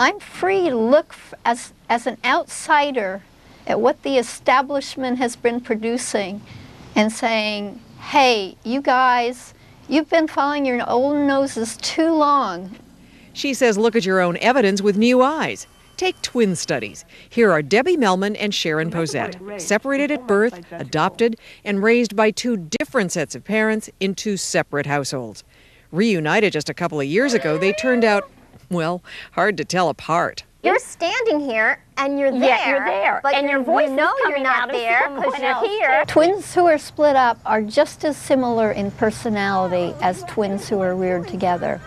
I'm free to look as an outsider at what the establishment has been producing and saying, hey, you guys, you've been following your own noses too long. She says look at your own evidence with new eyes. Take twin studies. Here are Debbie Melman and Sharon Posette, separated at birth, adopted, and raised by two different sets of parents in two separate households. Reunited just a couple of years ago, they turned out, well, hard to tell apart. You're standing here and you're there. Yeah, you're there. But and your voice you know is you're not there because you're here. Twins who are split up are just as similar in personality as twins who are reared together.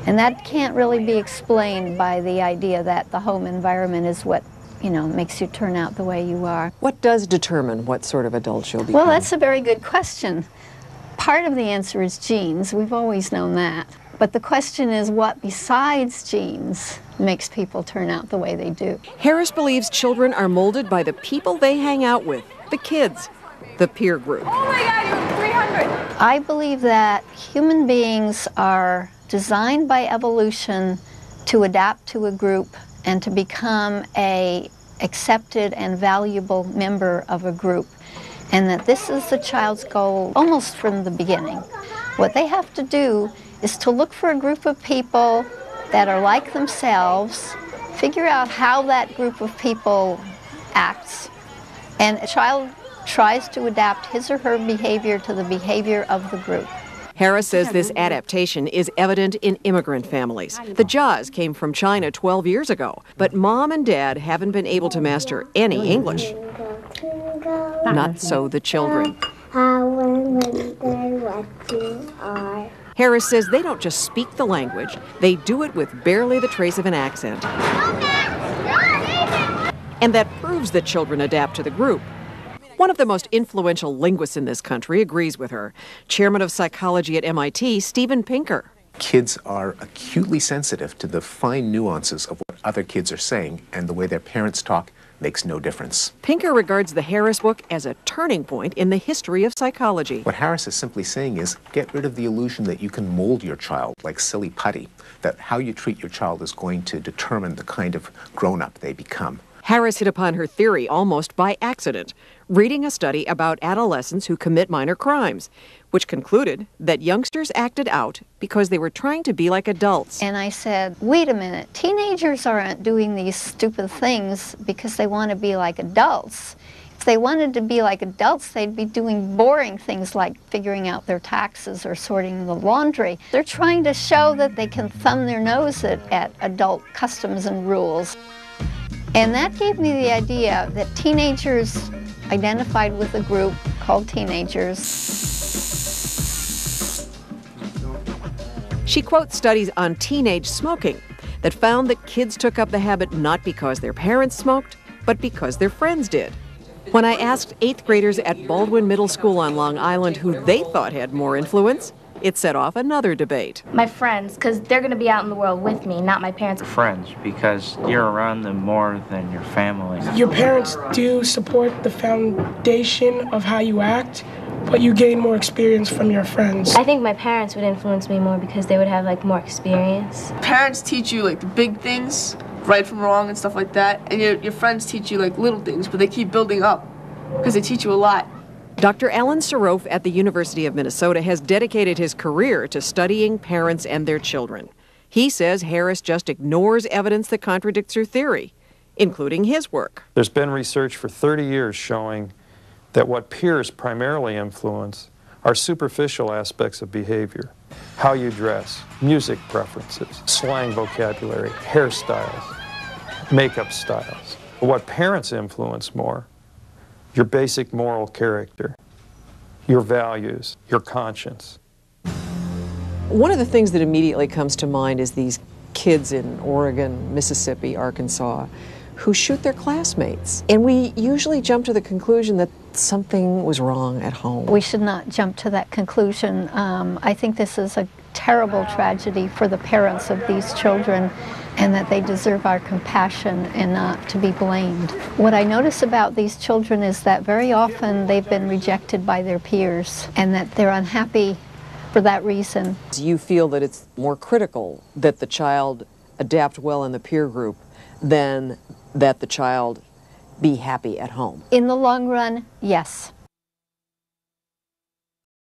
And that can't really be explained by the idea that the home environment is what, makes you turn out the way you are. What does determine what sort of adult you'll become? Well, that's a very good question. Part of the answer is genes. We've always known that. But the question is what besides genes makes people turn out the way they do. Harris believes children are molded by the people they hang out with, the kids, the peer group. Oh my God, you have 300! I believe that human beings are designed by evolution to adapt to a group and to become a accepted and valuable member of a group. And that this is the child's goal almost from the beginning. What they have to do is to look for a group of people that are like themselves, figure out how that group of people acts, and a child tries to adapt his or her behavior to the behavior of the group. Harris says this adaptation is evident in immigrant families. The Jaws came from China 12 years ago, but Mom and Dad haven't been able to master any English. Not so the children. Harris says they don't just speak the language, they do it with barely the trace of an accent. And that proves that children adapt to the group. One of the most influential linguists in this country agrees with her. Chairman of psychology at MIT, Steven Pinker. Kids are acutely sensitive to the fine nuances of what other kids are saying, and the way their parents talk makes no difference. Pinker regards the Harris book as a turning point in the history of psychology. What Harris is simply saying is get rid of the illusion that you can mold your child like silly putty, that how you treat your child is going to determine the kind of grown-up they become. Harris hit upon her theory almost by accident, reading a study about adolescents who commit minor crimes, which concluded that youngsters acted out because they were trying to be like adults. And I said, wait a minute, teenagers aren't doing these stupid things because they want to be like adults. If they wanted to be like adults, they'd be doing boring things like figuring out their taxes or sorting the laundry. They're trying to show that they can thumb their nose at adult customs and rules. And that gave me the idea that teenagers identified with a group called teenagers. She quotes studies on teenage smoking that found that kids took up the habit not because their parents smoked, but because their friends did. When I asked 8th graders at Baldwin Middle School on Long Island who they thought had more influence, it set off another debate. My friends, because they're going to be out in the world with me, not my parents. Friends, because you're around them more than your family. Your parents do support the foundation of how you act, but you gain more experience from your friends. I think my parents would influence me more because they would have more experience. Parents teach you the big things, right from wrong and stuff like that, and your friends teach you little things, but they keep building up because they teach you a lot. Dr. Alan Sarof at the University of Minnesota has dedicated his career to studying parents and their children. He says Harris just ignores evidence that contradicts her theory, including his work. There's been research for 30 years showing that what peers primarily influence are superficial aspects of behavior. How you dress, music preferences, slang vocabulary, hairstyles, makeup styles. But what parents influence more, your basic moral character, your values, your conscience. One of the things that immediately comes to mind is these kids in Oregon, Mississippi, Arkansas, who shoot their classmates. And we usually jump to the conclusion that something was wrong at home. We should not jump to that conclusion. I think this is a terrible tragedy for the parents of these children, and that they deserve our compassion and not to be blamed. What I notice about these children is that very often they've been rejected by their peers and that they're unhappy for that reason. Do you feel that it's more critical that the child adapt well in the peer group than that the child be happy at home? In the long run, yes.